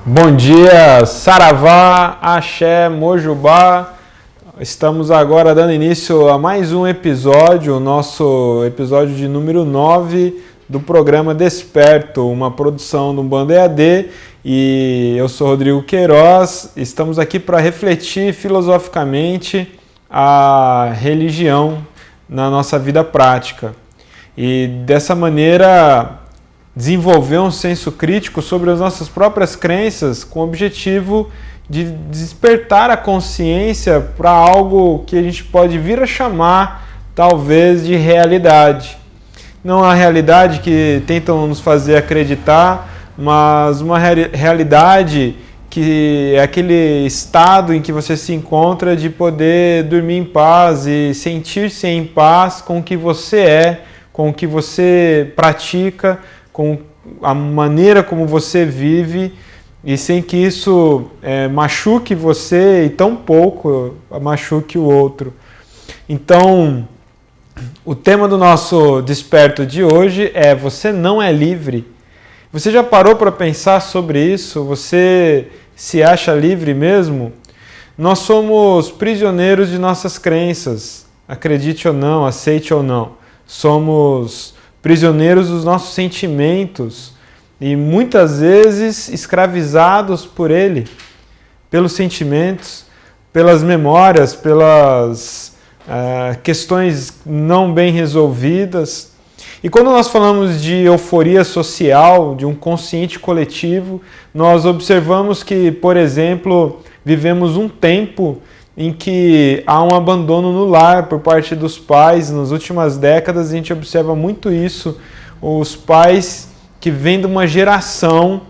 Bom dia, Saravá, Axé, Mojubá. Estamos agora dando início a mais um episódio, o nosso episódio de número 9 do programa Desperto, uma produção do Banda EAD, e eu sou Rodrigo Queiroz. Estamos aqui para refletir filosoficamente a religião na nossa vida prática e dessa maneira desenvolver um senso crítico sobre as nossas próprias crenças com o objetivo de despertar a consciência para algo que a gente pode vir a chamar, talvez, de realidade. Não a realidade que tentam nos fazer acreditar, mas uma realidade que é aquele estado em que você se encontra de poder dormir em paz e sentir-se em paz com o que você é, com o que você pratica, com a maneira como você vive, e sem que isso machuque você e tão pouco machuque o outro. Então, o tema do nosso desperto de hoje é: você não é livre. Você já parou para pensar sobre isso? Você se acha livre mesmo? Nós somos prisioneiros de nossas crenças, acredite ou não, aceite ou não. Somos prisioneiros dos nossos sentimentos e muitas vezes escravizados por ele, pelos sentimentos, pelas memórias, pelas questões não bem resolvidas. E quando nós falamos de euforia social, de um consciente coletivo, nós observamos que, por exemplo, vivemos um tempo em que há um abandono no lar por parte dos pais. Nas últimas décadas a gente observa muito isso, os pais que vêm de uma geração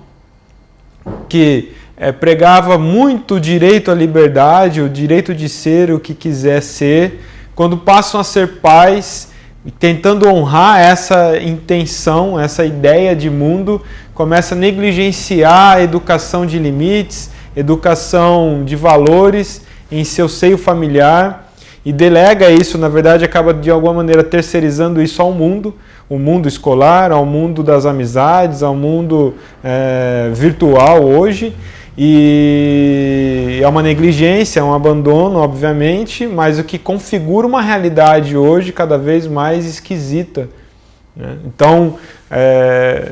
que pregava muito o direito à liberdade, o direito de ser o que quiser ser, quando passam a ser pais, tentando honrar essa intenção, essa ideia de mundo, começa a negligenciar a educação de limites, educação de valores em seu seio familiar, e delega isso, na verdade acaba de alguma maneira terceirizando isso ao mundo, o mundo escolar, ao mundo das amizades, ao mundo virtual hoje, e é uma negligência, é um abandono, obviamente, mas o que configura uma realidade hoje cada vez mais esquisita, né? Então,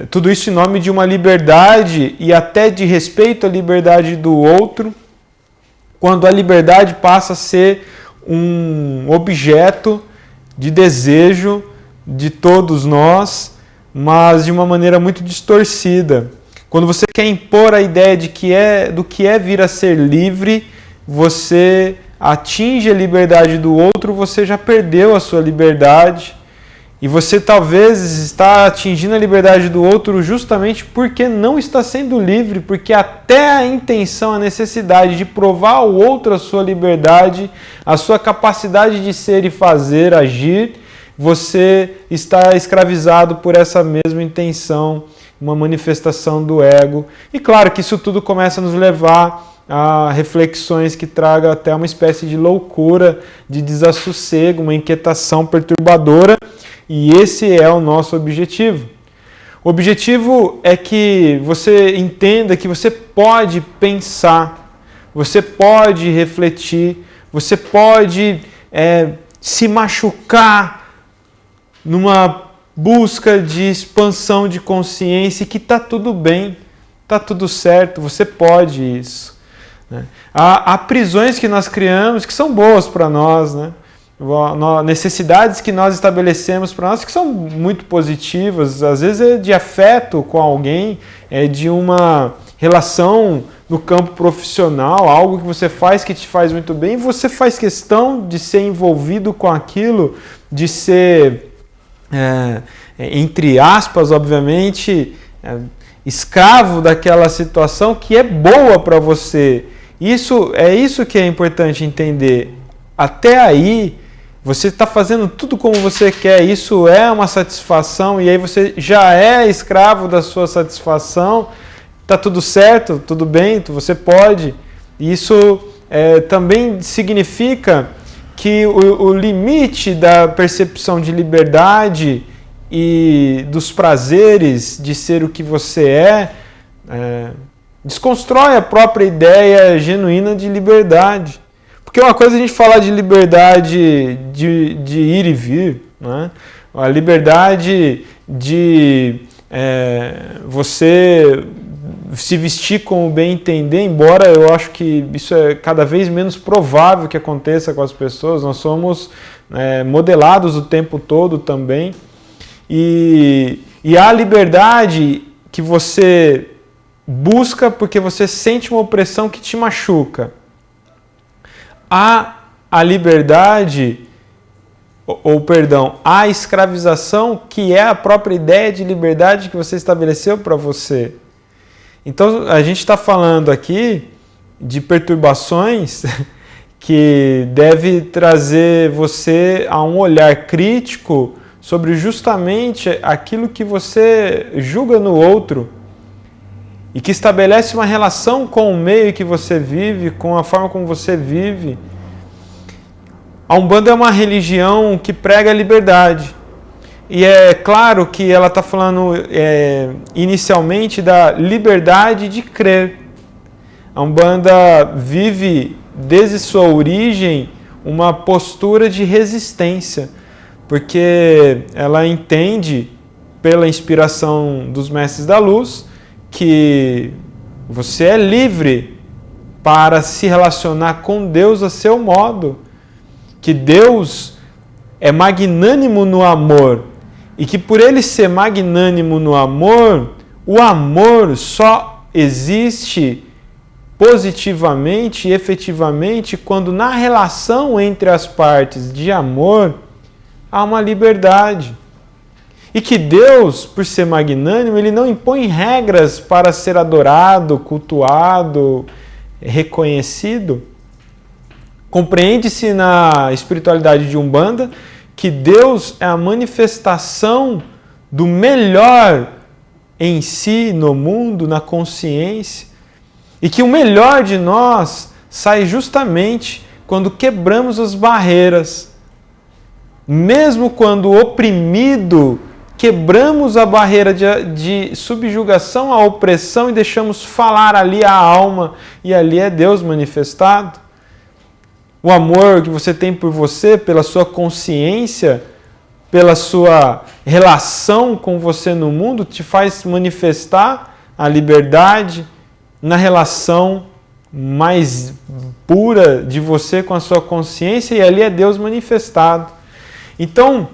tudo isso em nome de uma liberdade e até de respeito à liberdade do outro, quando a liberdade passa a ser um objeto de desejo de todos nós, mas de uma maneira muito distorcida. Quando você quer impor a ideia do que é vir a ser livre, você atinge a liberdade do outro, você já perdeu a sua liberdade. E você talvez está atingindo a liberdade do outro justamente porque não está sendo livre, porque até a intenção, a necessidade de provar ao outro a sua liberdade, a sua capacidade de ser e fazer, agir, você está escravizado por essa mesma intenção, uma manifestação do ego. E claro que isso tudo começa a nos levar a reflexões que tragam até uma espécie de loucura, de desassossego, uma inquietação perturbadora. E esse é o nosso objetivo. O objetivo é que você entenda que você pode pensar, você pode refletir, você pode se machucar numa busca de expansão de consciência, e que está tudo bem, está tudo certo, você pode isso, né? Há prisões que nós criamos que são boas para nós, né? Necessidades que nós estabelecemos para nós que são muito positivas, às vezes é de afeto com alguém, é de uma relação no campo profissional, algo que você faz que te faz muito bem, e você faz questão de ser envolvido com aquilo, de ser, entre aspas, obviamente, escravo daquela situação que é boa para você. Isso que é importante entender. Até aí, você está fazendo tudo como você quer, isso é uma satisfação, e aí você já é escravo da sua satisfação, está tudo certo, tudo bem, você pode. Isso também significa que o limite da percepção de liberdade e dos prazeres de ser o que você Desconstrói a própria ideia genuína de liberdade. Porque uma coisa é a gente falar de liberdade de ir e vir, né? A liberdade de você se vestir como bem entender, embora eu acho que isso é cada vez menos provável que aconteça com as pessoas. Nós somos modelados o tempo todo também. E há liberdade que você busca porque você sente uma opressão que te machuca. Há a liberdade, há a escravização, que é a própria ideia de liberdade que você estabeleceu para você. Então, a gente está falando aqui de perturbações que deve trazer você a um olhar crítico sobre justamente aquilo que você julga no outro e que estabelece uma relação com o meio que você vive, com a forma como você vive. A Umbanda é uma religião que prega a liberdade. E é claro que ela está falando inicialmente da liberdade de crer. A Umbanda vive, desde sua origem, uma postura de resistência, porque ela entende, pela inspiração dos Mestres da Luz, que você é livre para se relacionar com Deus a seu modo, que Deus é magnânimo no amor e que por ele ser magnânimo no amor, o amor só existe positivamente e efetivamente quando na relação entre as partes de amor há uma liberdade. E que Deus, por ser magnânimo, ele não impõe regras para ser adorado, cultuado, reconhecido. Compreende-se na espiritualidade de Umbanda que Deus é a manifestação do melhor em si, no mundo, na consciência, e que o melhor de nós sai justamente quando quebramos as barreiras. Mesmo quando oprimido, quebramos a barreira de subjugação à opressão e deixamos falar ali a alma, e ali é Deus manifestado. O amor que você tem por você, pela sua consciência, pela sua relação com você no mundo, te faz manifestar a liberdade na relação mais pura de você com a sua consciência, e ali é Deus manifestado. Então,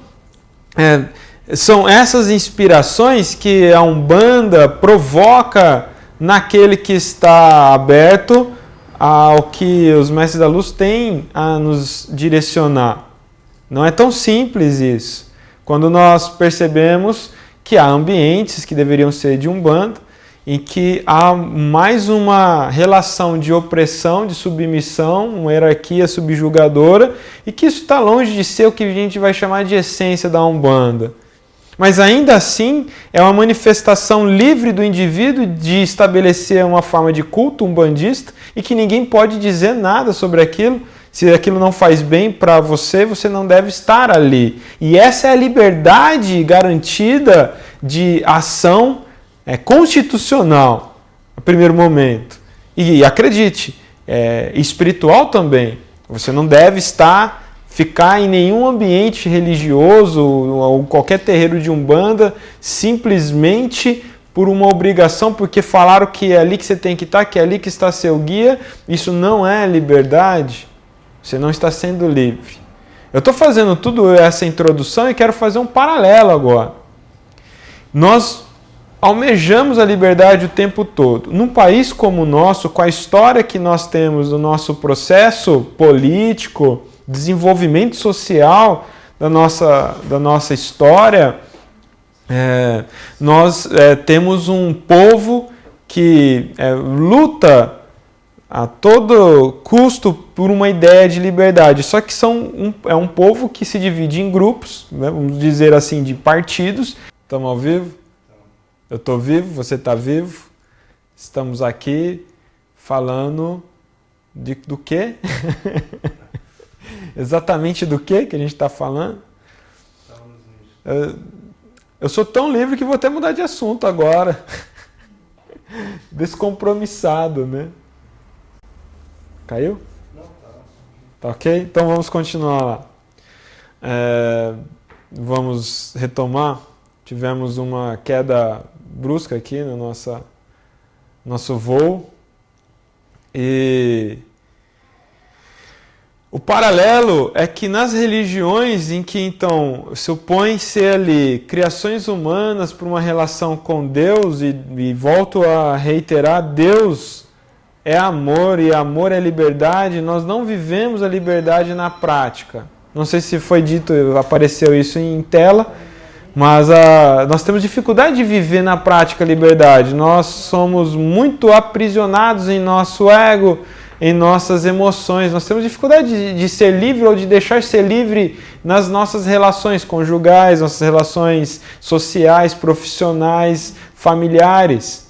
são essas inspirações que a Umbanda provoca naquele que está aberto ao que os Mestres da Luz têm a nos direcionar. Não é tão simples isso. Quando nós percebemos que há ambientes que deveriam ser de Umbanda, em que há mais uma relação de opressão, de submissão, uma hierarquia subjugadora, e que isso está longe de ser o que a gente vai chamar de essência da Umbanda. Mas ainda assim, é uma manifestação livre do indivíduo de estabelecer uma forma de culto umbandista e que ninguém pode dizer nada sobre aquilo. Se aquilo não faz bem para você, você não deve estar ali. E essa é a liberdade garantida de ação constitucional, no primeiro momento. E acredite, espiritual também. Você não deve ficar em nenhum ambiente religioso ou qualquer terreiro de Umbanda simplesmente por uma obrigação, porque falaram que é ali que você tem que estar, que é ali que está seu guia. Isso não é liberdade. Você não está sendo livre. Eu estou fazendo tudo essa introdução e quero fazer um paralelo agora. Nós almejamos a liberdade o tempo todo. Num país como o nosso, com a história que nós temos do nosso processo político, desenvolvimento social da nossa história, nós temos um povo que luta a todo custo por uma ideia de liberdade. Só que é um povo que se divide em grupos, né, vamos dizer assim, de partidos. Estamos ao vivo? Eu estou vivo, você está vivo. Estamos aqui falando do quê? Exatamente do que a gente está falando? Eu sou tão livre que vou até mudar de assunto agora. descompromissado, né? Caiu? Não, tá ok? Então vamos continuar lá. Vamos retomar. Tivemos uma queda brusca aqui no nosso voo. E o paralelo é que nas religiões em que então supõe-se ali criações humanas para uma relação com Deus, e volto a reiterar, Deus é amor e amor é liberdade, nós não vivemos a liberdade na prática. Não sei se foi dito, apareceu isso em tela, mas nós temos dificuldade de viver na prática a liberdade. Nós somos muito aprisionados em nosso ego, em nossas emoções. Nós temos dificuldade de ser livre ou de deixar ser livre nas nossas relações conjugais, nossas relações sociais, profissionais, familiares.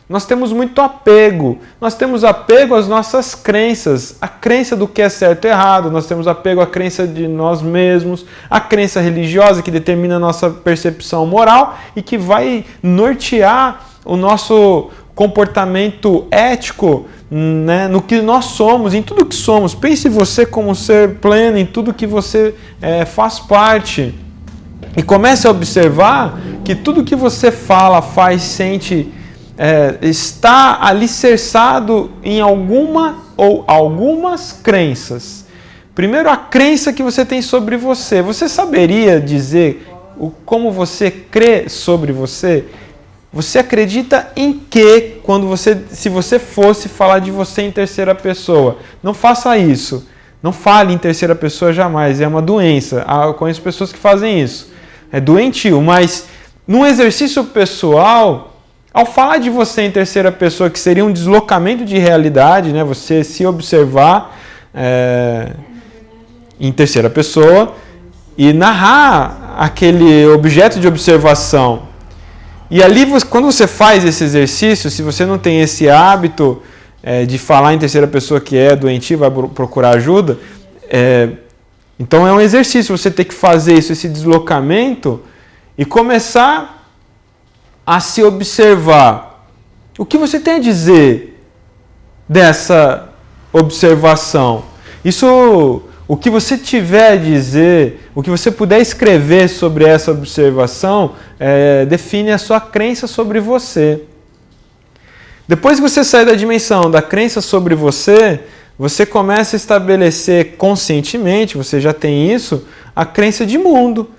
Nós temos muito apego. Nós temos apego às nossas crenças, a crença do que é certo e errado. Nós temos apego à crença de nós mesmos, a crença religiosa que determina a nossa percepção moral e que vai nortear o nosso comportamento ético, né, no que nós somos, em tudo que somos. Pense você como um ser pleno, em tudo que você faz parte. E comece a observar que tudo que você fala, faz, sente, está alicerçado em alguma ou algumas crenças. Primeiro, a crença que você tem sobre você. Você saberia dizer como você crê sobre você? Você acredita em quê se você fosse falar de você em terceira pessoa? Não faça isso. Não fale em terceira pessoa jamais. É uma doença. Eu conheço pessoas que fazem isso. É doentio, mas num exercício pessoal, ao falar de você em terceira pessoa, que seria um deslocamento de realidade, né? Você se observar em terceira pessoa e narrar aquele objeto de observação. E ali, quando você faz esse exercício, se você não tem esse hábito de falar em terceira pessoa que é doentio, vai procurar ajuda, então é um exercício você ter que fazer isso, esse deslocamento, e começar a se observar. O que você tem a dizer dessa observação? Isso, o que você tiver a dizer, o que você puder escrever sobre essa observação, define a sua crença sobre você. Depois que você sair da dimensão da crença sobre você, você começa a estabelecer conscientemente, você já tem isso, a crença de mundo.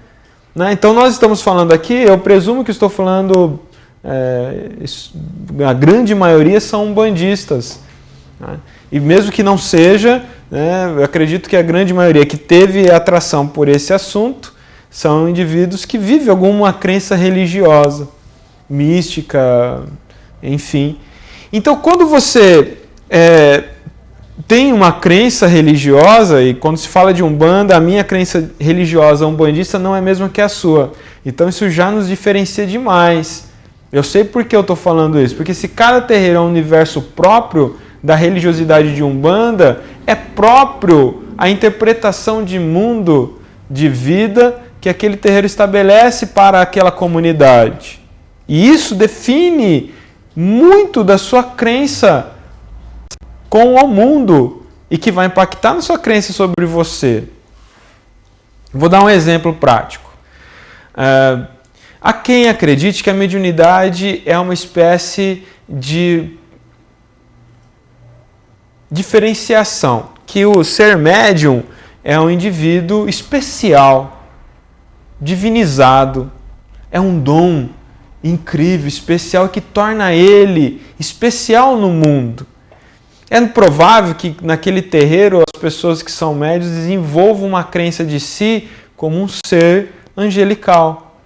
Né? Então nós estamos falando aqui, eu presumo que estou falando, a grande maioria são umbandistas. Né? E mesmo que não seja, eu acredito que a grande maioria que teve atração por esse assunto são indivíduos que vivem alguma crença religiosa, mística, enfim. Então, quando você tem uma crença religiosa, e quando se fala de Umbanda, a minha crença religiosa umbandista não é a mesma que a sua. Então, isso já nos diferencia demais. Eu sei por que eu estou falando isso, porque se cada terreiro é um universo próprio da religiosidade de Umbanda, é próprio a interpretação de mundo, de vida, que aquele terreiro estabelece para aquela comunidade. E isso define muito da sua crença com o mundo e que vai impactar na sua crença sobre você. Vou dar um exemplo prático. Há quem acredite que a mediunidade é uma espécie de diferenciação, que o ser médium é um indivíduo especial, divinizado, é um dom incrível, especial, que torna ele especial no mundo. É provável que naquele terreiro as pessoas que são médios desenvolvam uma crença de si como um ser angelical,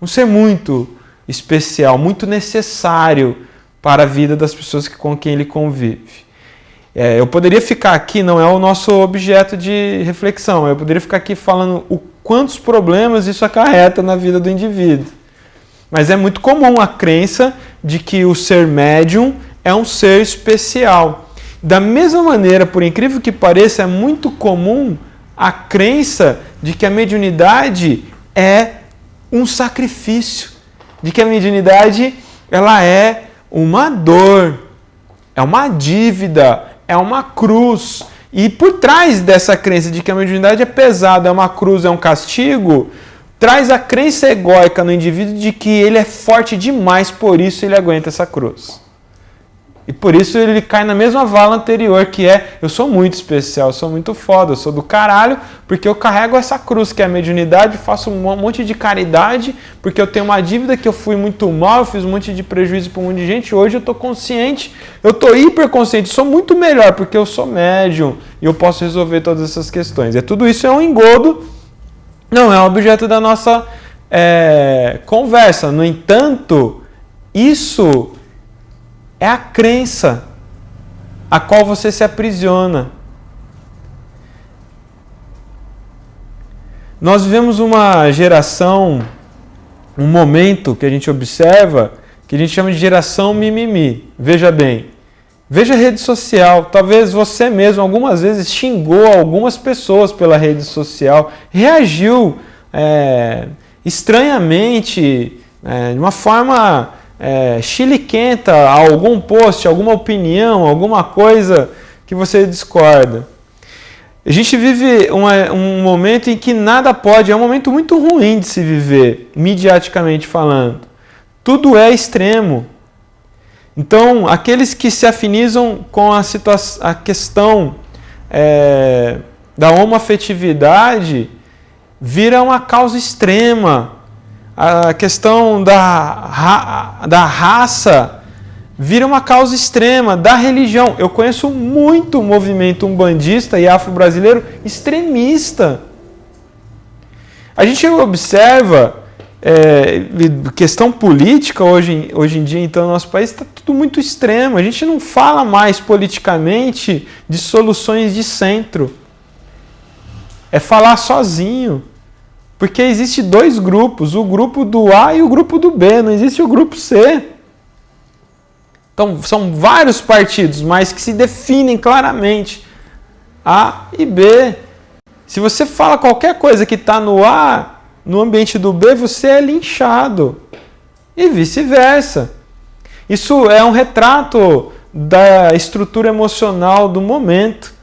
um ser muito especial, muito necessário para a vida das pessoas com quem ele convive. Eu poderia ficar aqui, não é o nosso objeto de reflexão, eu poderia ficar aqui falando quantos problemas isso acarreta na vida do indivíduo. Mas é muito comum a crença de que o ser médium é um ser especial. Da mesma maneira, por incrível que pareça, é muito comum a crença de que a mediunidade é um sacrifício, de que a mediunidade ela é uma dor, é uma dívida, é uma cruz. E por trás dessa crença de que a mediunidade é pesada, é uma cruz, é um castigo, traz a crença egóica no indivíduo de que ele é forte demais, por isso ele aguenta essa cruz. E por isso ele cai na mesma vala anterior, que é: eu sou muito especial, eu sou muito foda, eu sou do caralho, porque eu carrego essa cruz que é a mediunidade, faço um monte de caridade, porque eu tenho uma dívida que eu fui muito mal, eu fiz um monte de prejuízo para um monte de gente, hoje eu estou consciente, eu estou hiperconsciente, sou muito melhor, porque eu sou médium e eu posso resolver todas essas questões. Tudo isso é um engodo, não é objeto da nossa conversa. No entanto, isso é a crença a qual você se aprisiona. Nós vivemos uma geração, um momento que a gente observa, que a gente chama de geração mimimi. Veja bem, veja a rede social. Talvez você mesmo algumas vezes xingou algumas pessoas pela rede social, reagiu estranhamente, de uma forma chiliquenta a algum post, alguma opinião, alguma coisa que você discorda. A gente vive um momento em que nada pode, é um momento muito ruim de se viver, midiaticamente falando. Tudo é extremo. Então, aqueles que se afinizam com a questão da homoafetividade vira uma causa extrema. A questão da raça vira uma causa extrema, da religião. Eu conheço muito movimento umbandista e afro-brasileiro extremista. A gente observa questão política hoje em dia, então, no nosso país está tudo muito extremo. A gente não fala mais politicamente de soluções de centro. É falar sozinho. Porque existe dois grupos, o grupo do A e o grupo do B, não existe o grupo C. Então, são vários partidos, mas que se definem claramente, A e B. Se você fala qualquer coisa que está no A, no ambiente do B, você é linchado. E vice-versa. Isso é um retrato da estrutura emocional do momento,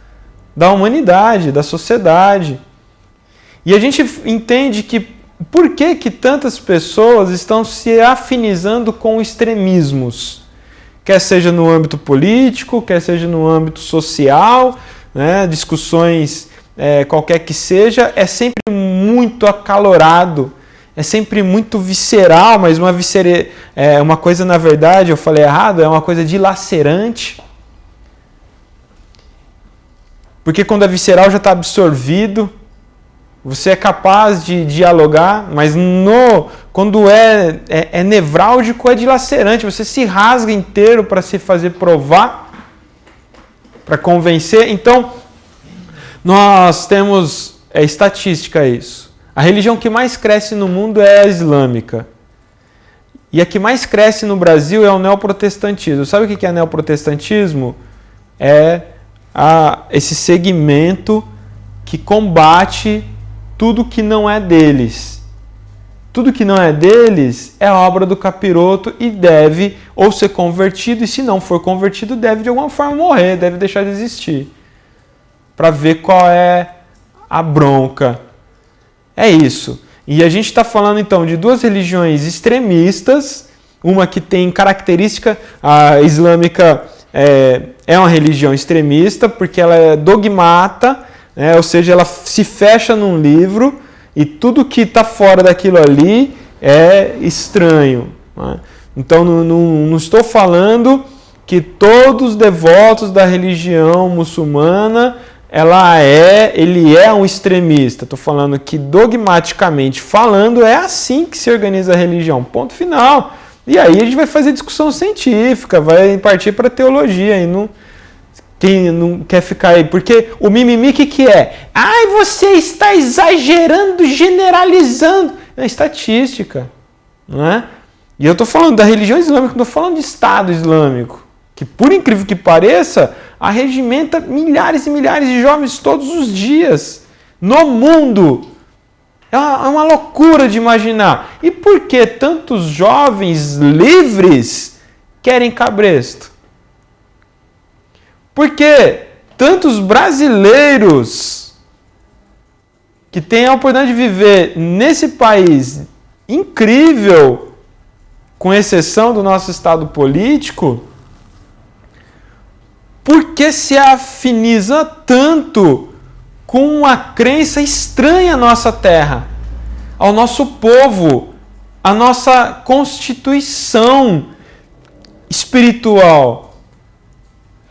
da humanidade, da sociedade. E a gente entende que por que tantas pessoas estão se afinizando com extremismos, quer seja no âmbito político, quer seja no âmbito social, né, discussões qualquer que seja, é sempre muito acalorado, é sempre muito visceral, mas uma coisa, na verdade, eu falei errado, é uma coisa dilacerante. Porque quando é visceral já está absorvido, você é capaz de dialogar, mas quando é nevrálgico, é dilacerante. Você se rasga inteiro para se fazer provar, para convencer. Então, nós temos estatística isso. A religião que mais cresce no mundo é a islâmica. E a que mais cresce no Brasil é o neoprotestantismo. Sabe o que é neoprotestantismo? É esse segmento que combate tudo que não é deles. Tudo que não é deles é obra do capiroto e deve ou ser convertido, e se não for convertido, deve de alguma forma morrer, deve deixar de existir. Para ver qual é a bronca. É isso. E a gente está falando então de duas religiões extremistas, uma que tem característica, a islâmica é uma religião extremista, porque ela é dogmata, ou seja, ela se fecha num livro e tudo que está fora daquilo ali é estranho. Né? Então, não estou falando que todos os devotos da religião muçulmana, ele é um extremista. Estou falando que, dogmaticamente falando, é assim que se organiza a religião. Ponto final. E aí a gente vai fazer discussão científica, vai partir para teologia e não... Quem não quer ficar aí? Porque o mimimi, o que é? Ai, você está exagerando, generalizando. É estatística, não é? E eu estou falando da religião islâmica, não estou falando de Estado Islâmico, que, por incrível que pareça, arregimenta milhares e milhares de jovens todos os dias, no mundo. É uma loucura de imaginar. E por que tantos jovens livres querem cabresto? Porque tantos brasileiros que têm a oportunidade de viver nesse país incrível, com exceção do nosso estado político, por que se afiniza tanto com uma crença estranha à nossa terra, ao nosso povo, à nossa constituição espiritual?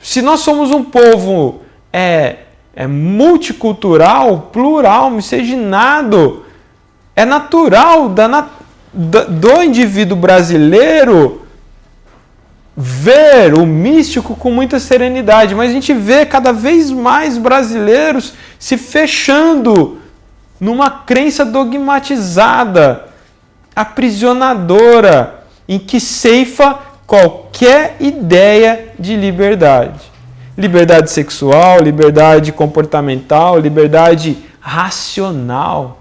Se nós somos um povo multicultural, plural, miscigenado, é natural do indivíduo brasileiro ver o místico com muita serenidade, mas a gente vê cada vez mais brasileiros se fechando numa crença dogmatizada, aprisionadora, em que ceifa qualquer ideia de liberdade. Liberdade sexual, liberdade comportamental, liberdade racional.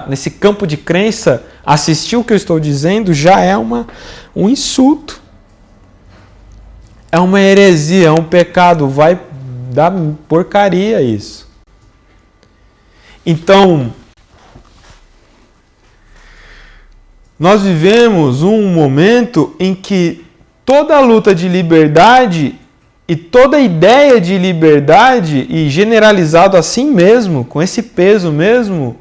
Nesse campo de crença, assistir o que eu estou dizendo já é um insulto. É uma heresia, é um pecado, vai dar porcaria isso. Então, nós vivemos um momento em que toda a luta de liberdade e toda a ideia de liberdade, e generalizado assim mesmo, com esse peso mesmo,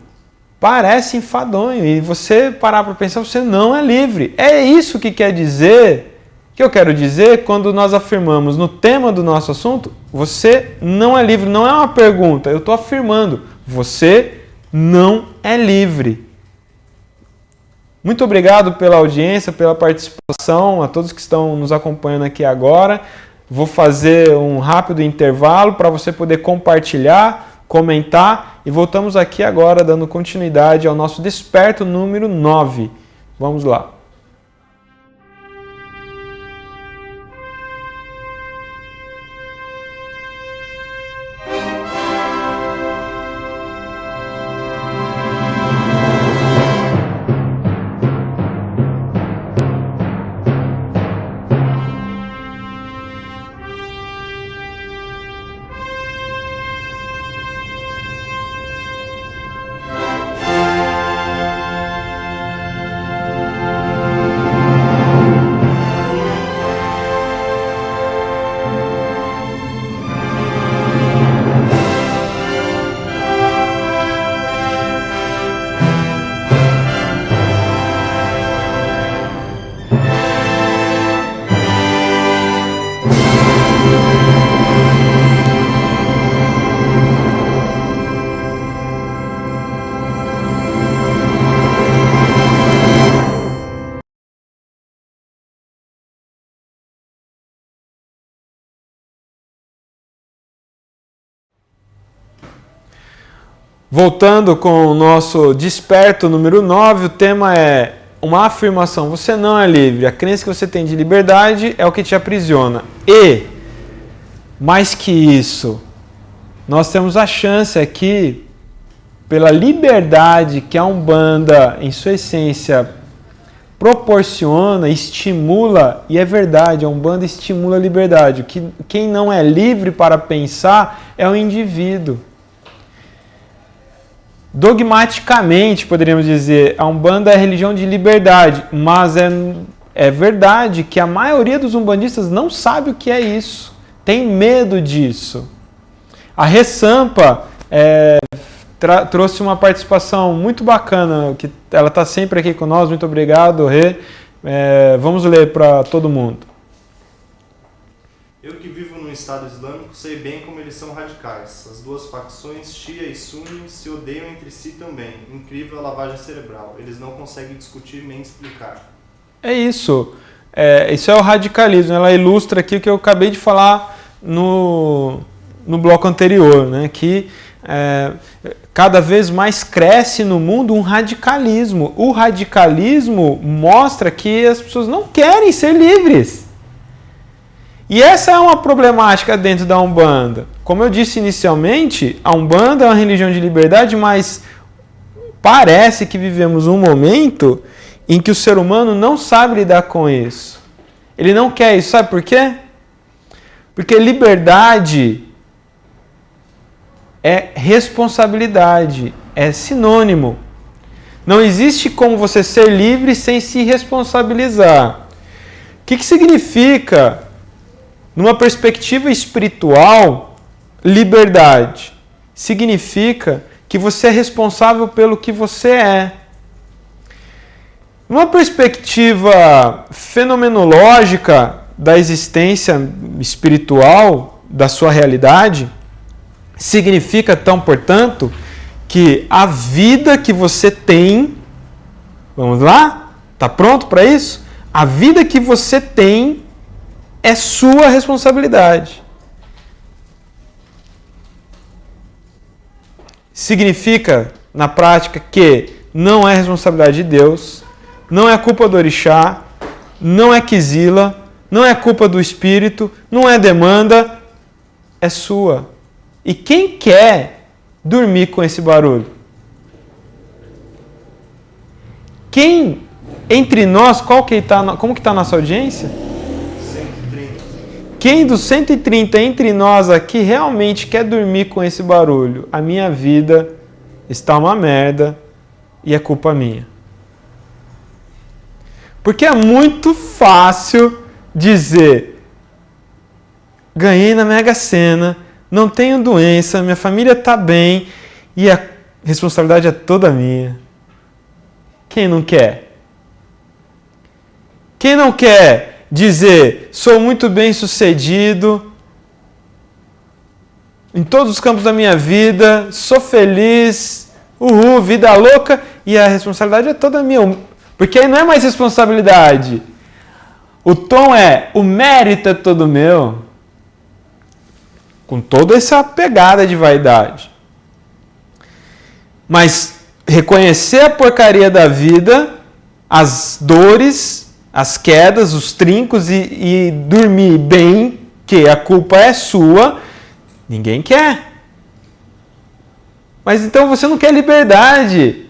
parece enfadonho. E você parar para pensar, você não é livre. É isso que quer dizer, que eu quero dizer quando nós afirmamos no tema do nosso assunto, você não é livre. Não é uma pergunta, eu estou afirmando, você não é livre. Muito obrigado pela audiência, pela participação, a todos que estão nos acompanhando aqui agora. Vou fazer um rápido intervalo para você poder compartilhar, comentar e voltamos aqui agora dando continuidade ao nosso Desperto número 9. Vamos lá. Voltando com o nosso Desperto número 9, o tema é uma afirmação. Você não é livre. A crença que você tem de liberdade é o que te aprisiona. E, mais que isso, nós temos a chance aqui, pela liberdade que a Umbanda, em sua essência, proporciona, estimula, e é verdade, a Umbanda estimula a liberdade. Quem não é livre para pensar é o indivíduo. Dogmaticamente, poderíamos dizer, a Umbanda é a religião de liberdade, mas é verdade que a maioria dos umbandistas não sabe o que é isso, tem medo disso. A Ressampa trouxe uma participação muito bacana, que ela está sempre aqui com nós, muito obrigado, Rê. Vamos ler para todo mundo. Eu que vivo num Estado Islâmico sei bem como eles são radicais. As duas facções, Shia e Sunni, se odeiam entre si também. Incrível a lavagem cerebral. Eles não conseguem discutir nem explicar. É isso. Isso é o radicalismo. Ela ilustra aqui o que eu acabei de falar no bloco anterior, né? Que cada vez mais cresce no mundo um radicalismo. O radicalismo mostra que as pessoas não querem ser livres. E essa é uma problemática dentro da Umbanda. Como eu disse inicialmente, a Umbanda é uma religião de liberdade, mas parece que vivemos um momento em que o ser humano não sabe lidar com isso. Ele não quer isso. Sabe por quê? Porque liberdade é responsabilidade, é sinônimo. Não existe como você ser livre sem se responsabilizar. O que significa, numa perspectiva espiritual, liberdade? Significa que você é responsável pelo que você é. Numa perspectiva fenomenológica da existência espiritual, da sua realidade, significa, então, portanto, que a vida que você tem, vamos lá? Está pronto para isso? A vida que você tem é sua responsabilidade. Significa, na prática, que não é responsabilidade de Deus, não é culpa do orixá, não é quizila, não é culpa do espírito, não é demanda, é sua. E quem quer dormir com esse barulho? Quem entre nós, como que está a nossa audiência? 130. Quem dos 130 entre nós aqui realmente quer dormir com esse barulho? A minha vida está uma merda e é culpa minha. Porque é muito fácil dizer: ganhei na Mega Sena, não tenho doença, minha família está bem e a responsabilidade é toda minha. Quem não quer? Quem não quer dizer: sou muito bem sucedido em todos os campos da minha vida, sou feliz, uhul, vida louca, e a responsabilidade é toda minha? Porque aí não é mais responsabilidade. O tom é: o mérito é todo meu. Com toda essa pegada de vaidade. Mas reconhecer a porcaria da vida, as dores, as quedas, os trincos e dormir bem, que a culpa é sua, ninguém quer. Mas então você não quer liberdade.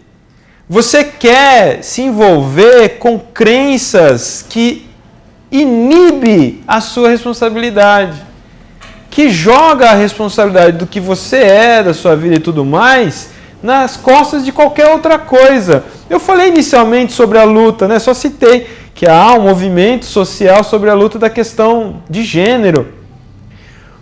Você quer se envolver com crenças que inibe a sua responsabilidade, que joga a responsabilidade do que você é, da sua vida e tudo mais, nas costas de qualquer outra coisa. Eu falei inicialmente sobre a luta, né? Só citei que há um movimento social sobre a luta da questão de gênero.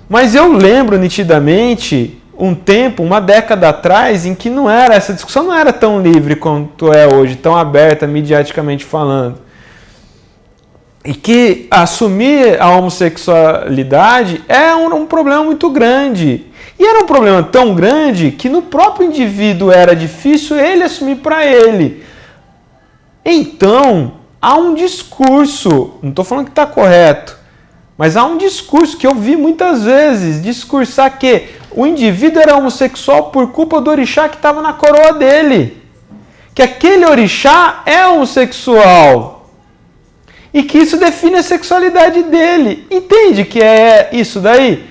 Mas eu lembro nitidamente um tempo, uma década atrás, em que essa discussão não era tão livre quanto é hoje, tão aberta, midiaticamente falando. E que assumir a homossexualidade é um problema muito grande. E era um problema tão grande que no próprio indivíduo era difícil ele assumir para ele. Então, há um discurso, não estou falando que está correto, mas há um discurso que eu vi muitas vezes, discursar que o indivíduo era homossexual por culpa do orixá que estava na coroa dele. Que aquele orixá é homossexual. E que isso define a sexualidade dele. Entende que é isso daí?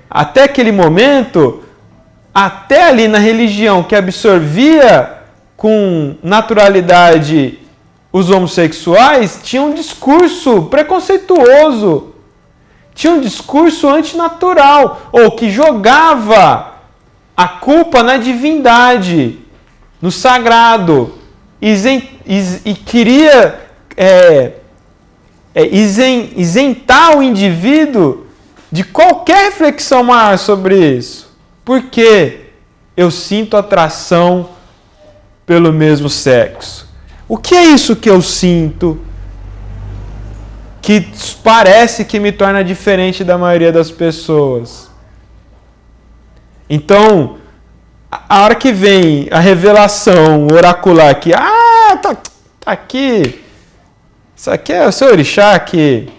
Até aquele momento, até ali na religião que absorvia com naturalidade os homossexuais, tinha um discurso preconceituoso, tinha um discurso antinatural, ou que jogava a culpa na divindade, no sagrado, e queria isentar o indivíduo de qualquer reflexão maior sobre isso. Por quê? Eu sinto atração pelo mesmo sexo. O que é isso que eu sinto que parece que me torna diferente da maioria das pessoas? Então, a hora que vem a revelação oracular que tá aqui, isso aqui é o seu orixá que,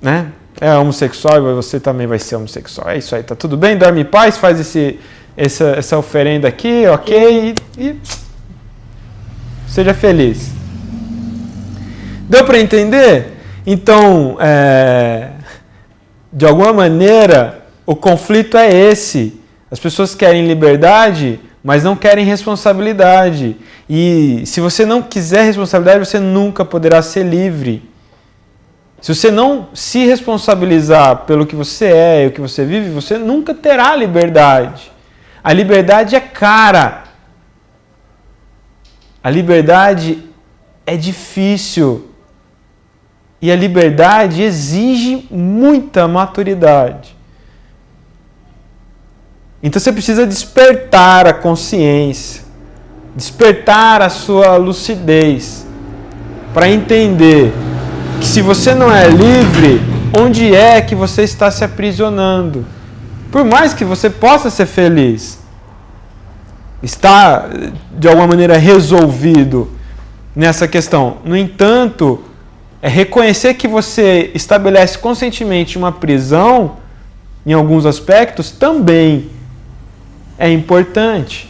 né, é homossexual e você também vai ser homossexual. É isso aí, tá tudo bem? Dorme em paz, faz essa oferenda aqui, ok? E seja feliz. Deu para entender? Então, de alguma maneira, o conflito é esse. As pessoas querem liberdade, mas não querem responsabilidade. E se você não quiser responsabilidade, você nunca poderá ser livre. Se você não se responsabilizar pelo que você é e o que você vive, você nunca terá liberdade. A liberdade é cara. A liberdade é difícil. E a liberdade exige muita maturidade. Então você precisa despertar a consciência, despertar a sua lucidez, para entender que se você não é livre, onde é que você está se aprisionando? Por mais que você possa ser feliz, está de alguma maneira resolvido nessa questão. No entanto, é reconhecer que você estabelece conscientemente uma prisão, em alguns aspectos, também é importante.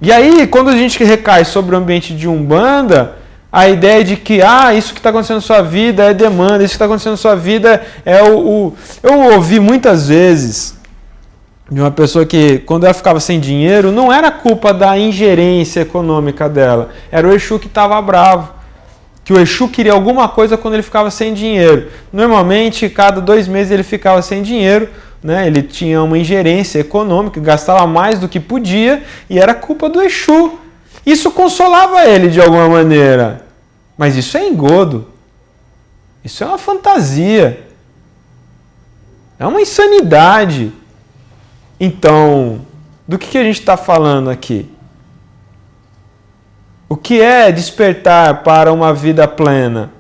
E aí, quando a gente recai sobre o ambiente de Umbanda, a ideia de que isso que está acontecendo na sua vida é demanda, isso que está acontecendo na sua vida é Eu ouvi muitas vezes de uma pessoa que, quando ela ficava sem dinheiro, não era culpa da ingerência econômica dela, era o Exu que estava bravo. Que o Exu queria alguma coisa quando ele ficava sem dinheiro. Normalmente, cada 2 meses ele ficava sem dinheiro, né? Ele tinha uma ingerência econômica, gastava mais do que podia e era culpa do Exu. Isso consolava ele de alguma maneira. Mas isso é engodo. Isso é uma fantasia. É uma insanidade. Então, do que a gente está falando aqui? O que é despertar para uma vida plena?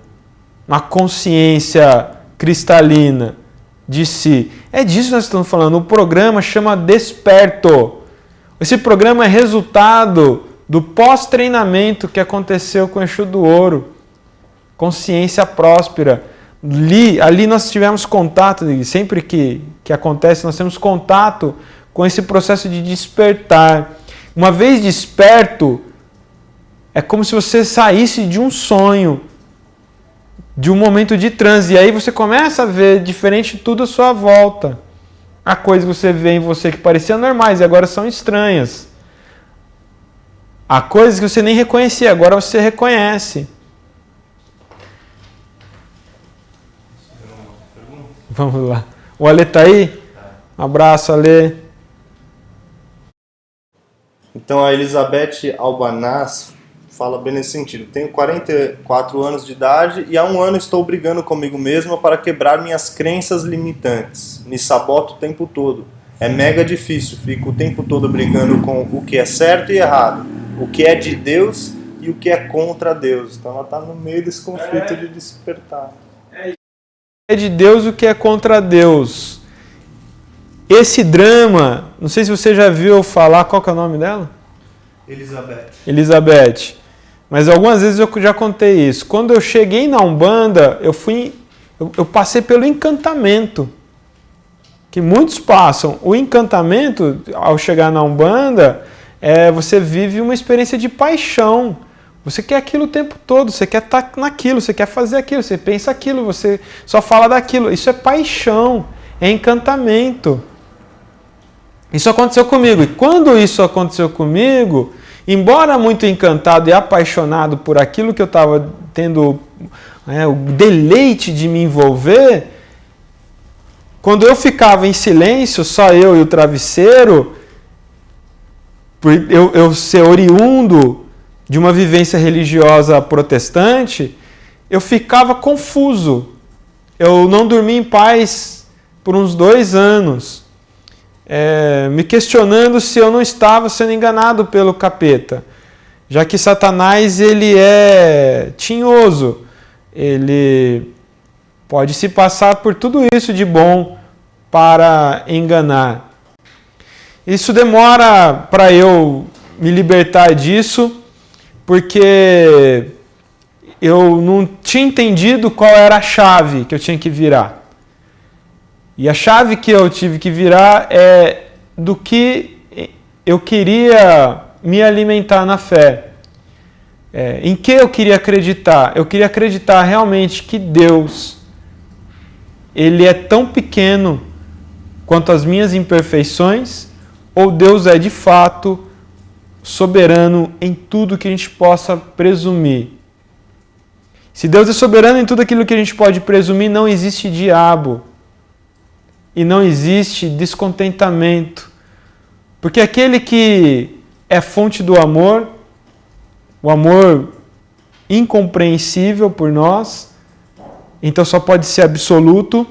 Uma consciência cristalina de si. É disso que nós estamos falando. O programa chama Desperto. Esse programa é resultado do pós-treinamento que aconteceu com o Exu do Ouro. Consciência próspera. Ali nós tivemos contato, e sempre que acontece, nós temos contato com esse processo de despertar. Uma vez desperto, é como se você saísse de um sonho, de um momento de transe. E aí você começa a ver diferente tudo à sua volta. Há coisas que você vê em você que pareciam normais e agora são estranhas. Há coisas que você nem reconhecia, agora você reconhece. Vamos lá. O Ale tá aí? Um abraço, Ale. Então a Elizabeth Albanaz fala bem nesse sentido. Tenho 44 anos de idade e há 1 ano estou brigando comigo mesma para quebrar minhas crenças limitantes. Me saboto o tempo todo. É mega difícil. Fico o tempo todo brigando com o que é certo e errado. O que é de Deus e o que é contra Deus. Então ela está no meio desse conflito de despertar. É de Deus o que é contra Deus. Esse drama, não sei se você já viu falar, qual que é o nome dela? Elizabeth. Mas algumas vezes eu já contei isso. Quando eu cheguei na Umbanda, eu passei pelo encantamento. Que muitos passam. O encantamento, ao chegar na Umbanda, você vive uma experiência de paixão. Você quer aquilo o tempo todo, você quer estar naquilo, você quer fazer aquilo, você pensa aquilo, você só fala daquilo. Isso é paixão, é encantamento. Isso aconteceu comigo. E quando isso aconteceu comigo, embora muito encantado e apaixonado por aquilo que eu estava tendo o deleite de me envolver, quando eu ficava em silêncio, só eu e o travesseiro, por eu ser oriundo de uma vivência religiosa protestante, eu ficava confuso. Eu não dormi em paz por uns 2 anos, me questionando se eu não estava sendo enganado pelo capeta, já que Satanás ele é tinhoso, ele pode se passar por tudo isso de bom para enganar. Isso demora para eu me libertar disso, porque eu não tinha entendido qual era a chave que eu tinha que virar. E a chave que eu tive que virar é do que eu queria me alimentar na fé. Em que eu queria acreditar? Eu queria acreditar realmente que Deus, Ele é tão pequeno quanto as minhas imperfeições, ou Deus é de fato soberano em tudo que a gente possa presumir? Se Deus é soberano em tudo aquilo que a gente pode presumir, não existe diabo e não existe descontentamento. Porque aquele que é fonte do amor, o amor incompreensível por nós, então só pode ser absoluto.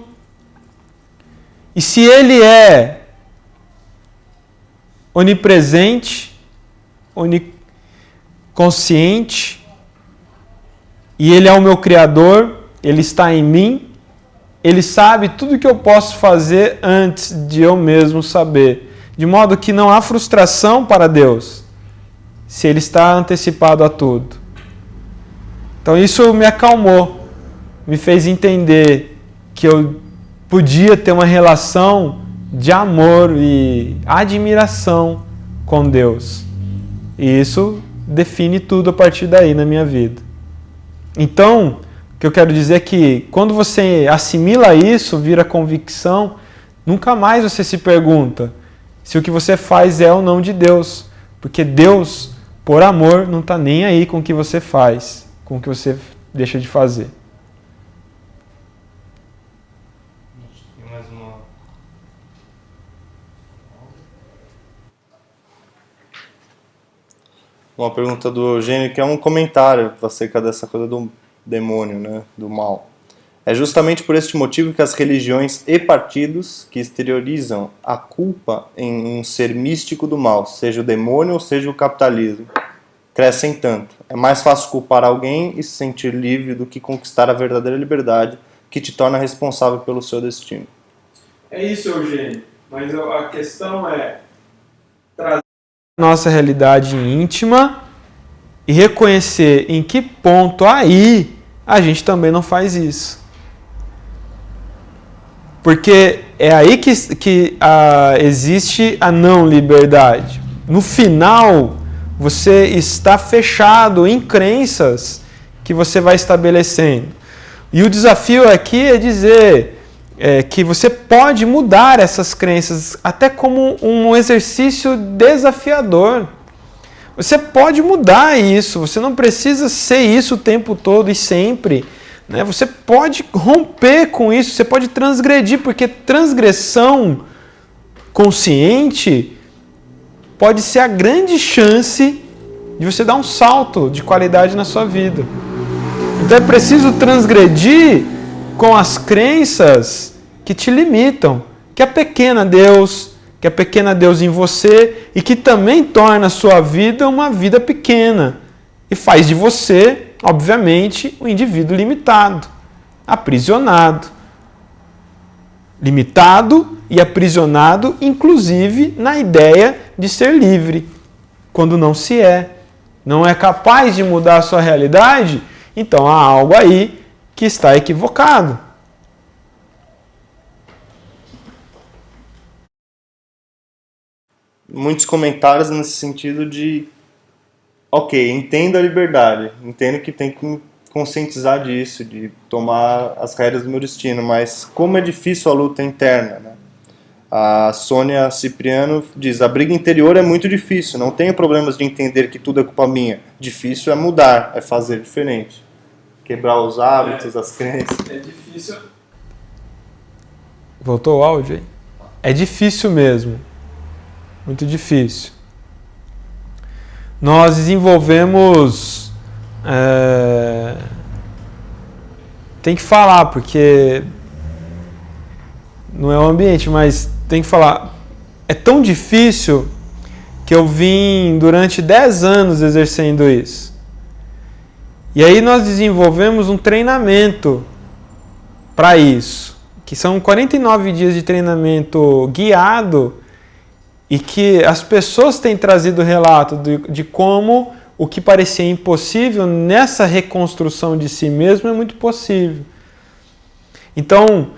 E se ele é onipresente, oniconsciente, e ele é o meu Criador, ele está em mim, ele sabe tudo que eu posso fazer antes de eu mesmo saber. De modo que não há frustração para Deus, se ele está antecipado a tudo. Então isso me acalmou, me fez entender que eu podia ter uma relação de amor e admiração com Deus. E isso define tudo a partir daí na minha vida. Então, o que eu quero dizer é que quando você assimila isso, vira convicção, nunca mais você se pergunta se o que você faz é ou não de Deus. Porque Deus, por amor, não está nem aí com o que você faz, com o que você deixa de fazer. Tem mais uma pergunta do Eugênio, que é um comentário acerca dessa coisa do demônio, né, do mal. É justamente por este motivo que as religiões e partidos que exteriorizam a culpa em um ser místico do mal, seja o demônio ou seja o capitalismo, crescem tanto. É mais fácil culpar alguém e se sentir livre do que conquistar a verdadeira liberdade que te torna responsável pelo seu destino. É isso, Eugênio. Mas a questão é trazer a nossa realidade íntima e reconhecer em que ponto aí a gente também não faz isso. Porque é aí que existe a não liberdade. No final, você está fechado em crenças que você vai estabelecendo. E o desafio aqui é dizer que você pode mudar essas crenças até como um exercício desafiador. Você pode mudar isso, você não precisa ser isso o tempo todo e sempre. Você pode romper com isso, você pode transgredir, porque transgressão consciente pode ser a grande chance de você dar um salto de qualidade na sua vida. Então é preciso transgredir com as crenças que te limitam, que é pequena Deus, que é pequena Deus em você e que também torna a sua vida uma vida pequena e faz de você, obviamente, um indivíduo limitado, aprisionado. Limitado e aprisionado, inclusive, na ideia de ser livre, quando não se é. Não é capaz de mudar a sua realidade, então há algo aí que está equivocado. Muitos comentários nesse sentido de ok, entendo a liberdade, entendo que tem que me conscientizar disso, de tomar as rédeas do meu destino, mas como é difícil a luta interna, né? A Sônia Cipriano diz, a briga interior é muito difícil, não tenho problemas de entender que tudo é culpa minha, difícil é mudar, é fazer diferente, quebrar os hábitos, as crenças. É difícil. Voltou o áudio aí? É difícil mesmo, muito difícil. Nós desenvolvemos... Tem que falar, porque não é o ambiente, mas tem que falar. É tão difícil que eu vim durante 10 anos exercendo isso. E aí nós desenvolvemos um treinamento para isso, que são 49 dias de treinamento guiado e que as pessoas têm trazido relato de como o que parecia impossível nessa reconstrução de si mesmo é muito possível. Então,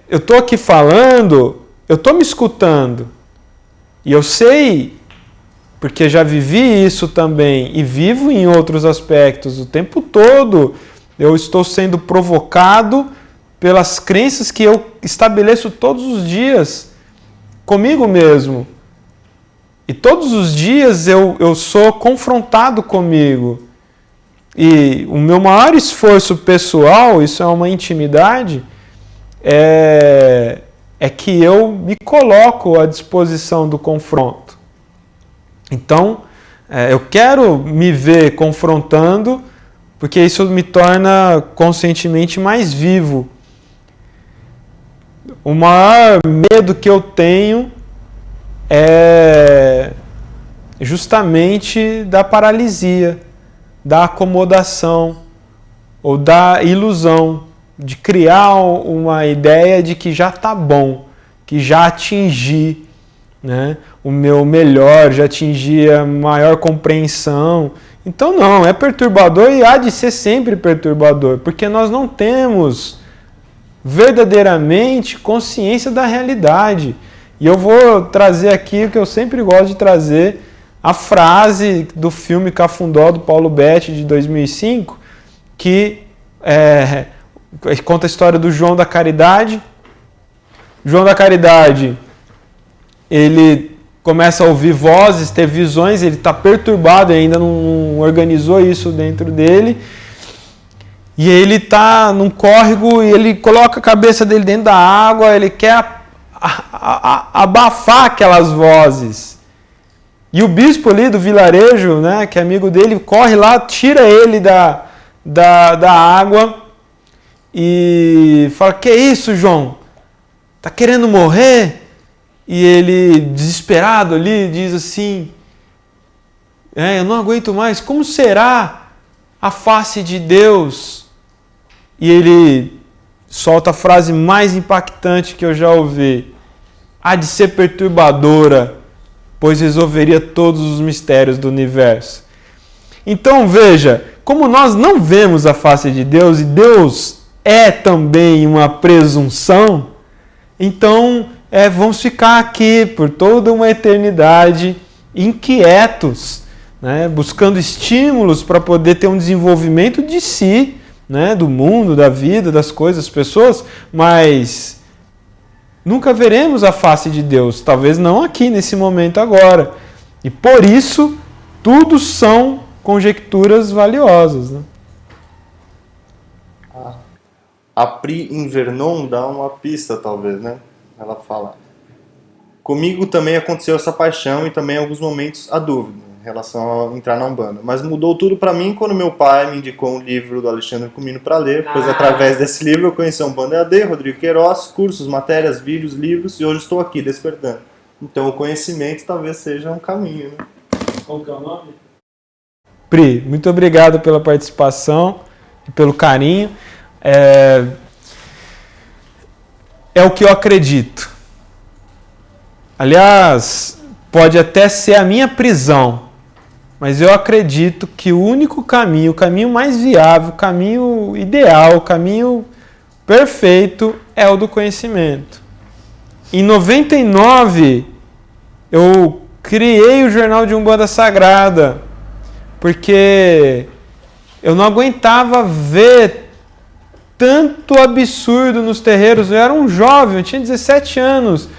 eu estou aqui falando, eu estou me escutando. E eu sei, porque já vivi isso também e vivo em outros aspectos. O tempo todo eu estou sendo provocado pelas crenças que eu estabeleço todos os dias comigo mesmo. E todos os dias eu sou confrontado comigo. E o meu maior esforço pessoal, isso é uma intimidade, é que eu me coloco à disposição do confronto. Então, eu quero me ver confrontando, porque isso me torna conscientemente mais vivo. O maior medo que eu tenho é justamente da paralisia, da acomodação ou da ilusão de criar uma ideia de que já está bom, que já atingi, né, o meu melhor, já atingi a maior compreensão. Então não, é perturbador e há de ser sempre perturbador, porque nós não temos verdadeiramente consciência da realidade. E eu vou trazer aqui o que eu sempre gosto de trazer, a frase do filme Cafundó, do Paulo Betti, de 2005, que conta a história do João da Caridade. João da Caridade, ele começa a ouvir vozes, ter visões, ele está perturbado, ainda não organizou isso dentro dele. E ele está num córrego e ele coloca a cabeça dele dentro da água, ele quer abafar aquelas vozes. E o bispo ali do vilarejo, né, que é amigo dele, corre lá, tira ele da água e fala: "Que isso, João? Tá querendo morrer?" E ele, desesperado ali, diz assim: "Eu não aguento mais, como será a face de Deus?" E ele solta a frase mais impactante que eu já ouvi: "Há de ser perturbadora, pois resolveria todos os mistérios do universo." Então veja, como nós não vemos a face de Deus, e Deus é também uma presunção, então vamos ficar aqui por toda uma eternidade inquietos, né, buscando estímulos para poder ter um desenvolvimento de si, né, do mundo, da vida, das coisas, das pessoas, mas nunca veremos a face de Deus, talvez não aqui nesse momento agora. E por isso, tudo são conjecturas valiosas, né? A Pri Invernon dá uma pista, talvez, né? Ela fala: "Comigo também aconteceu essa paixão e também em alguns momentos a dúvida em relação a entrar na Umbanda. Mas mudou tudo para mim quando meu pai me indicou um livro do Alexandre Comino para ler, pois através desse livro eu conheci a Umbanda EAD, Rodrigo Queiroz, cursos, matérias, vídeos, livros, e hoje estou aqui despertando." Então o conhecimento talvez seja um caminho, né? Qual que é o nome? Pri, muito obrigado pela participação e pelo carinho. É o que eu acredito. Aliás, pode até ser a minha prisão, mas eu acredito que o único caminho, o caminho mais viável, o caminho ideal, o caminho perfeito é o do conhecimento. Em 99, eu criei o Jornal de Umbanda Sagrada, porque eu não aguentava ver tanto absurdo nos terreiros. Eu era um jovem, eu tinha 17 anos.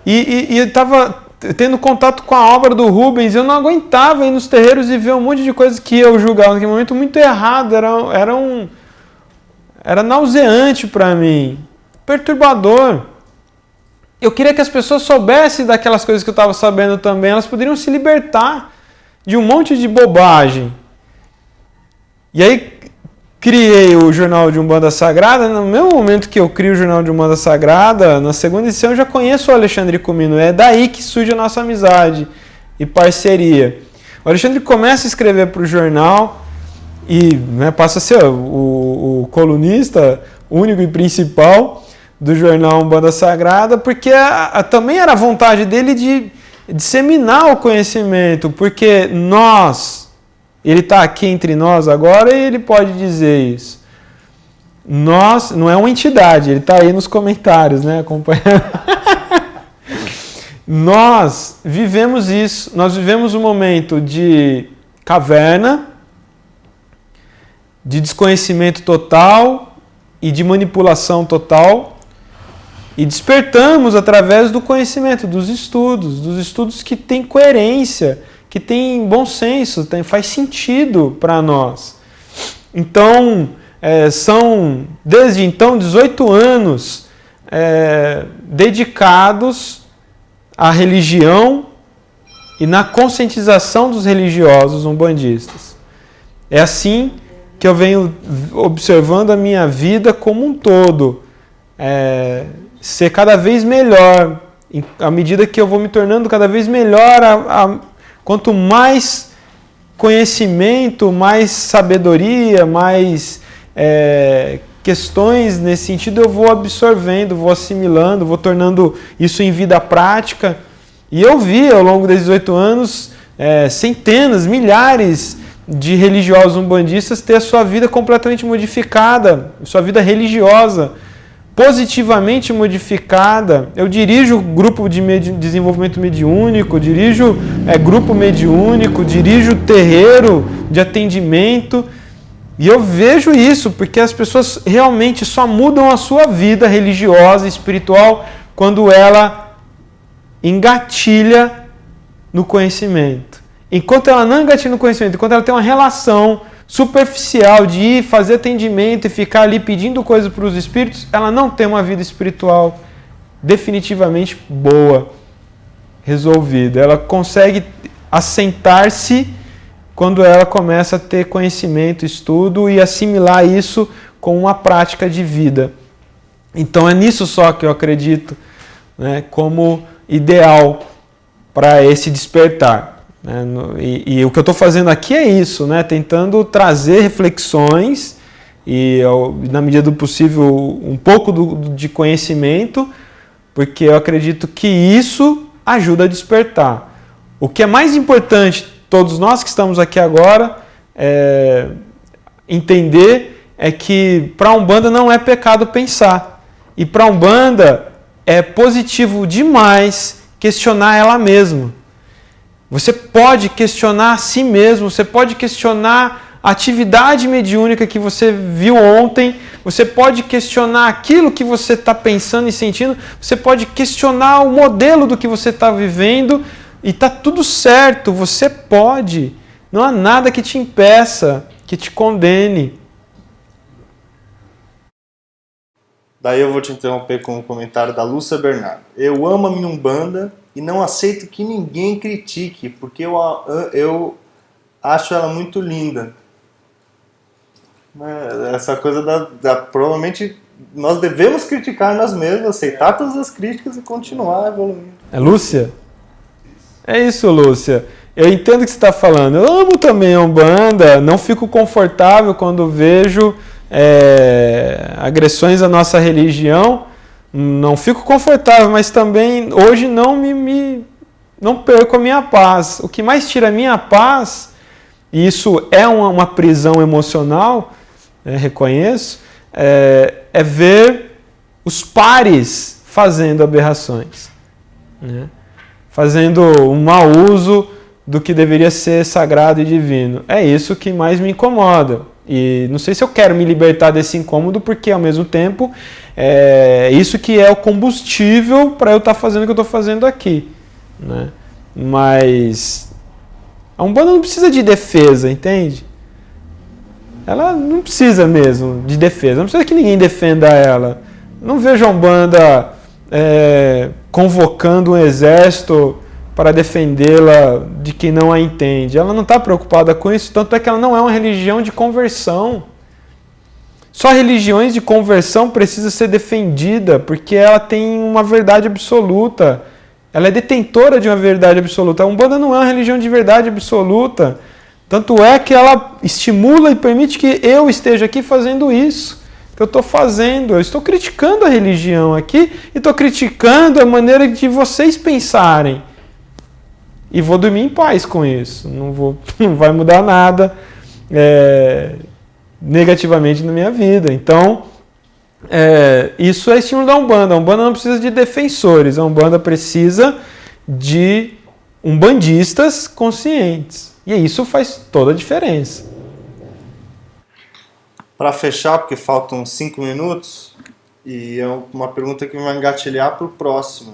E eu estava tendo contato com a obra do Rubens, eu não aguentava ir nos terreiros e ver um monte de coisas que eu julgava naquele momento muito errado. Era nauseante para mim, perturbador. Eu queria que as pessoas soubessem daquelas coisas que eu estava sabendo também. Elas poderiam se libertar de um monte de bobagem. E aí criei o Jornal de Umbanda Sagrada. No mesmo momento que eu crio o Jornal de Umbanda Sagrada, na segunda edição eu já conheço o Alexandre Comino. É daí que surge a nossa amizade e parceria. O Alexandre começa a escrever para o jornal e, né, passa a ser o colunista único e principal do jornal Umbanda Sagrada, porque também era a vontade dele de disseminar o conhecimento, porque ele está aqui entre nós agora e ele pode dizer isso. Nós, não é uma entidade, ele está aí nos comentários, né, acompanhando. Nós vivemos isso, nós vivemos um momento de caverna, de desconhecimento total e de manipulação total, E despertamos através do conhecimento, dos estudos que têm coerência, que têm bom senso, faz sentido para nós. Então, são, desde então, 18 anos dedicados à religião e na conscientização dos religiosos umbandistas. É assim que eu venho observando a minha vida como um todo, ser cada vez melhor, à medida que eu vou me tornando cada vez melhor, quanto mais conhecimento, mais sabedoria, mais questões nesse sentido eu vou absorvendo, vou assimilando, vou tornando isso em vida prática. E eu vi ao longo desses 18 anos centenas, milhares de religiosos umbandistas ter a sua vida completamente modificada, sua vida religiosa positivamente modificada. Eu dirijo grupo de desenvolvimento mediúnico, dirijo grupo mediúnico, dirijo terreiro de atendimento, e eu vejo isso, porque as pessoas realmente só mudam a sua vida religiosa, espiritual, quando ela engatilha no conhecimento. Enquanto ela não engatilha no conhecimento, enquanto ela tem uma relação superficial de ir fazer atendimento e ficar ali pedindo coisas para os espíritos, ela não tem uma vida espiritual definitivamente boa, resolvida. Ela consegue assentar-se quando ela começa a ter conhecimento, estudo e assimilar isso com uma prática de vida. Então é nisso só que eu acredito, né, como ideal para esse despertar. E o que eu estou fazendo aqui é isso, né? Tentando trazer reflexões e, na medida do possível, um pouco de conhecimento, porque eu acredito que isso ajuda a despertar. O que é mais importante, todos nós que estamos aqui agora, entender é que para a Umbanda não é pecado pensar. E para a Umbanda é positivo demais questionar ela mesma. Você pode questionar a si mesmo, você pode questionar a atividade mediúnica que você viu ontem, você pode questionar aquilo que você está pensando e sentindo, você pode questionar o modelo do que você está vivendo e está tudo certo, você pode. Não há nada que te impeça, que te condene. Daí eu vou te interromper com um comentário da Lúcia Bernardo. Eu amo a minha Umbanda e não aceito que ninguém critique, porque eu acho ela muito linda. Essa coisa provavelmente nós devemos criticar nós mesmos, aceitar todas as críticas e continuar evoluindo. É Lúcia? É isso, Lúcia. Eu entendo o que você está falando. Eu amo também a Umbanda, não fico confortável quando vejo agressões à nossa religião. Não fico confortável, mas também hoje não perco a minha paz. O que mais tira a minha paz, e isso é uma prisão emocional, reconheço, é ver os pares fazendo aberrações, né? Fazendo um mau uso do que deveria ser sagrado e divino. É isso que mais me incomoda. E não sei se eu quero me libertar desse incômodo, porque ao mesmo tempo isso que é o combustível para eu estar fazendo o que eu estou fazendo aqui, né? Mas a Umbanda não precisa de defesa, entende? Ela não precisa mesmo de defesa, não precisa que ninguém defenda ela. Não vejo a Umbanda convocando um exército para defendê-la de quem não a entende. Ela não está preocupada com isso, tanto é que ela não é uma religião de conversão. Só religiões de conversão precisa ser defendida, porque ela tem uma verdade absoluta. Ela é detentora de uma verdade absoluta. A Umbanda não é uma religião de verdade absoluta. Tanto é que ela estimula e permite que eu esteja aqui fazendo isso que eu estou fazendo. Eu estou criticando a religião aqui e estou criticando a maneira de vocês pensarem. E vou dormir em paz com isso. Não vai mudar nada negativamente na minha vida. Então, isso é estímulo da Umbanda. A Umbanda não precisa de defensores. A Umbanda precisa de umbandistas conscientes. E isso faz toda a diferença. Para fechar, porque faltam 5 minutos, E é uma pergunta que vai engatilhar para o próximo,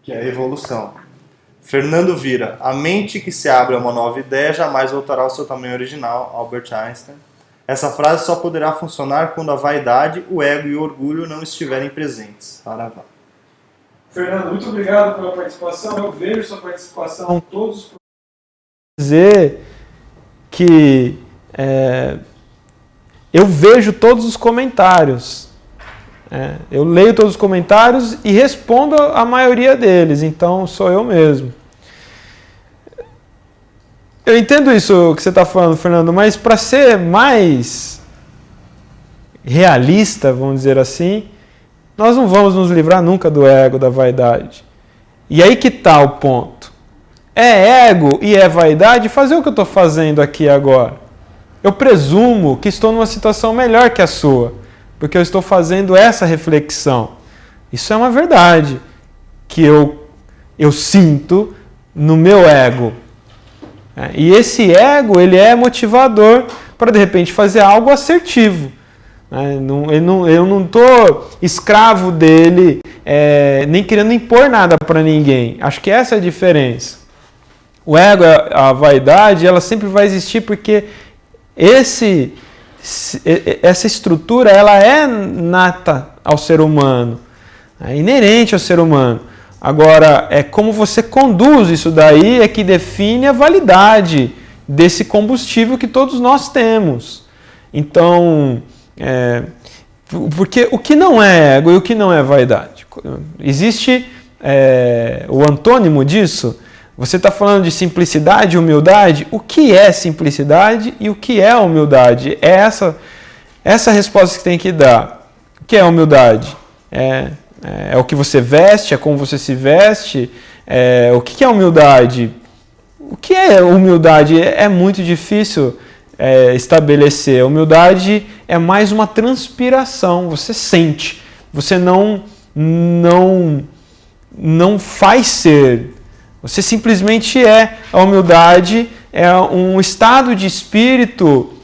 que é a evolução. Fernando Vira, a mente que se abre a uma nova ideia jamais voltará ao seu tamanho original, Albert Einstein. Essa frase só poderá funcionar quando a vaidade, o ego e o orgulho não estiverem presentes. Saravá. Fernando, muito obrigado pela participação. Eu vejo sua participação todos os dizer que eu vejo todos os comentários. Eu leio todos os comentários e respondo a maioria deles, então sou eu mesmo. Eu entendo isso que você está falando, Fernando, mas para ser mais realista, vamos dizer assim, nós não vamos nos livrar nunca do ego, da vaidade. E aí que está o ponto. É ego e é vaidade fazer o que eu estou fazendo aqui agora. Eu presumo que estou numa situação melhor que a sua, porque eu estou fazendo essa reflexão. Isso é uma verdade que eu sinto no meu ego. E esse ego, ele é motivador para, de repente, fazer algo assertivo. Eu não estou escravo dele, nem querendo impor nada para ninguém. Acho que essa é a diferença. O ego, a vaidade, ela sempre vai existir porque essa estrutura ela é nata ao ser humano, é inerente ao ser humano. Agora, é como você conduz isso daí é que define a validade desse combustível que todos nós temos. Então, porque o que não é ego e o que não é vaidade? Existe o antônimo disso. Você está falando de simplicidade e humildade? O que é simplicidade e o que é humildade? É essa resposta que tem que dar. O que é humildade? É o que você veste? É como você se veste? O que é humildade? O que é humildade? É muito difícil estabelecer. Humildade é mais uma transpiração. Você sente. Você não faz ser. Você simplesmente é. A humildade é um estado de espírito,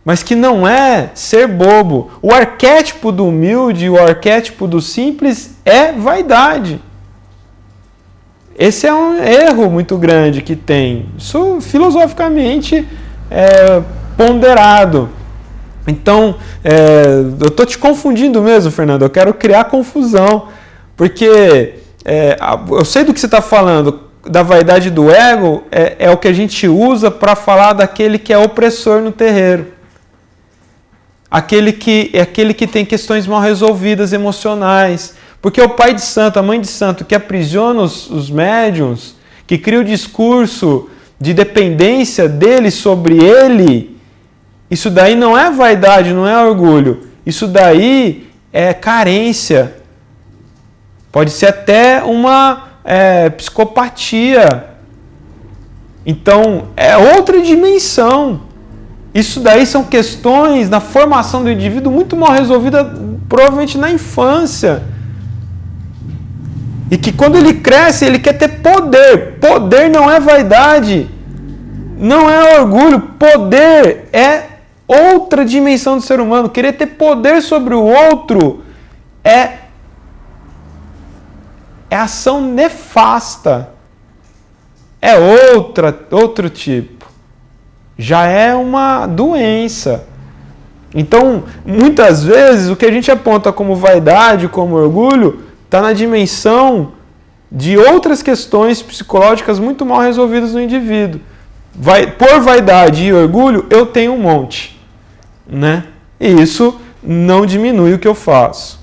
mas que não é ser bobo. O arquétipo do humilde, o arquétipo do simples é vaidade. Esse é um erro muito grande que tem. Isso filosoficamente é ponderado. Então, eu estou te confundindo mesmo, Fernando. Eu quero criar confusão, porque eu sei do que você está falando, da vaidade do ego, é o que a gente usa para falar daquele que é opressor no terreiro. Aquele que tem questões mal resolvidas emocionais. Porque o pai de santo, a mãe de santo, que aprisiona os médiuns, que cria o discurso de dependência dele sobre ele, isso daí não é vaidade, não é orgulho. Isso daí é carência. Pode ser até uma psicopatia. Então, é outra dimensão. Isso daí são questões na formação do indivíduo muito mal resolvidas, provavelmente na infância. E que quando ele cresce, ele quer ter poder. Poder não é vaidade. Não é orgulho. Poder é outra dimensão do ser humano. Querer ter poder sobre o outro é ação nefasta. É outro tipo. Já é uma doença. Então, muitas vezes, o que a gente aponta como vaidade, como orgulho, está na dimensão de outras questões psicológicas muito mal resolvidas no indivíduo. Por vaidade e orgulho, eu tenho um monte. Né? E isso não diminui o que eu faço.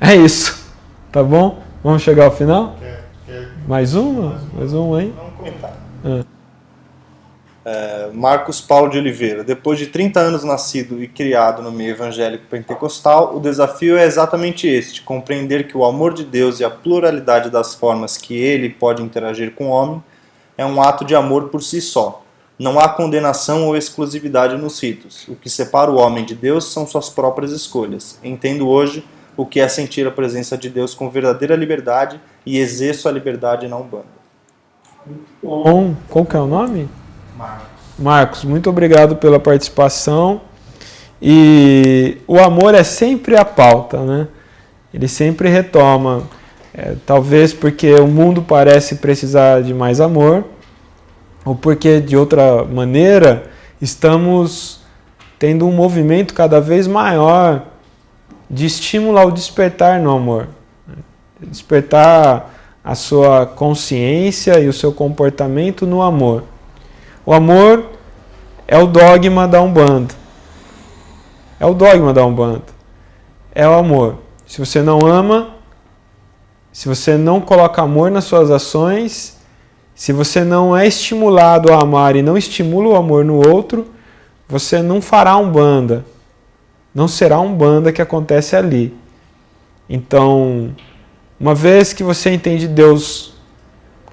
É isso. Tá bom? Vamos chegar ao final? Mais uma? Mais uma aí? Vamos comentar. Marcos Paulo de Oliveira. Depois de 30 anos nascido e criado no meio evangélico pentecostal, o desafio é exatamente este: compreender que o amor de Deus e a pluralidade das formas que ele pode interagir com o homem é um ato de amor por si só. Não há condenação ou exclusividade nos ritos. O que separa o homem de Deus são suas próprias escolhas. Entendo hoje o que é sentir a presença de Deus com verdadeira liberdade e exerço a liberdade na Umbanda. Bom, qual que é o nome? Marcos, muito obrigado pela participação. e o amor é sempre a pauta, né? Ele sempre retoma, talvez porque o mundo parece precisar de mais amor, ou porque de outra maneira estamos tendo um movimento cada vez maior de estímulo ao despertar no amor. Despertar a sua consciência e o seu comportamento no amor. O amor é o dogma da Umbanda. É o dogma da Umbanda. É o amor. Se você não ama, se você não coloca amor nas suas ações, se você não é estimulado a amar e não estimula o amor no outro, você não fará Umbanda. Não será Umbanda que acontece ali. Então, uma vez que você entende Deus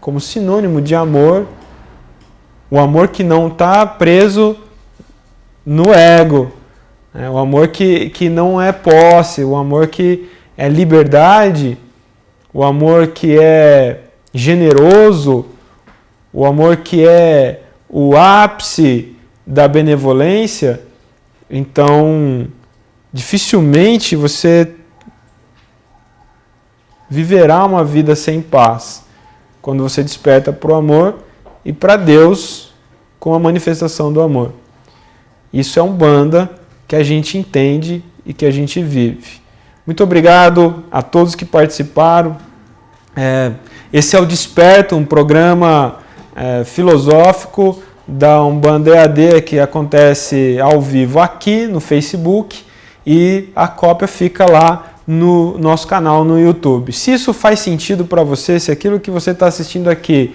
como sinônimo de amor, o amor que não está preso no ego, o amor que não é posse, o amor que é liberdade, o amor que é generoso, o amor que é o ápice da benevolência, então dificilmente você viverá uma vida sem paz quando você desperta para o amor e para Deus com a manifestação do amor. Isso é Umbanda que a gente entende e que a gente vive. Muito obrigado a todos que participaram. Esse é o Desperto, um programa filosófico da Umbanda EAD que acontece ao vivo aqui no Facebook e a cópia fica lá no nosso canal no YouTube. Se isso faz sentido para você, se aquilo que você está assistindo aqui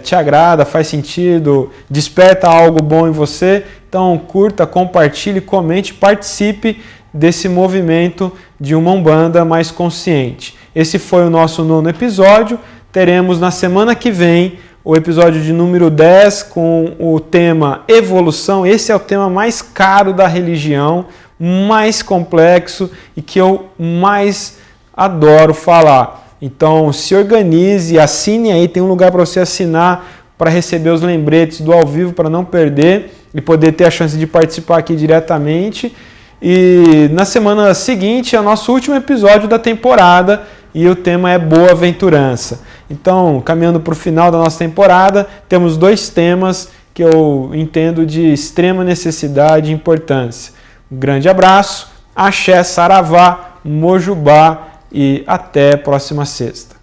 te agrada, faz sentido, desperta algo bom em você, então curta, compartilhe, comente, participe desse movimento de uma Umbanda mais consciente. Esse foi o nosso 9º episódio. Teremos na semana que vem o episódio de número 10 com o tema evolução. Esse é o tema mais caro da religião, mais complexo e que eu mais adoro falar. Então se organize, assine aí, tem um lugar para você assinar para receber os lembretes do ao vivo, para não perder e poder ter a chance de participar aqui diretamente. E na semana seguinte é o nosso último episódio da temporada e o tema é boa-aventurança. Então, caminhando para o final da nossa temporada, temos 2 temas que eu entendo de extrema necessidade e importância. Um grande abraço, axé, saravá, mojubá e até a próxima sexta.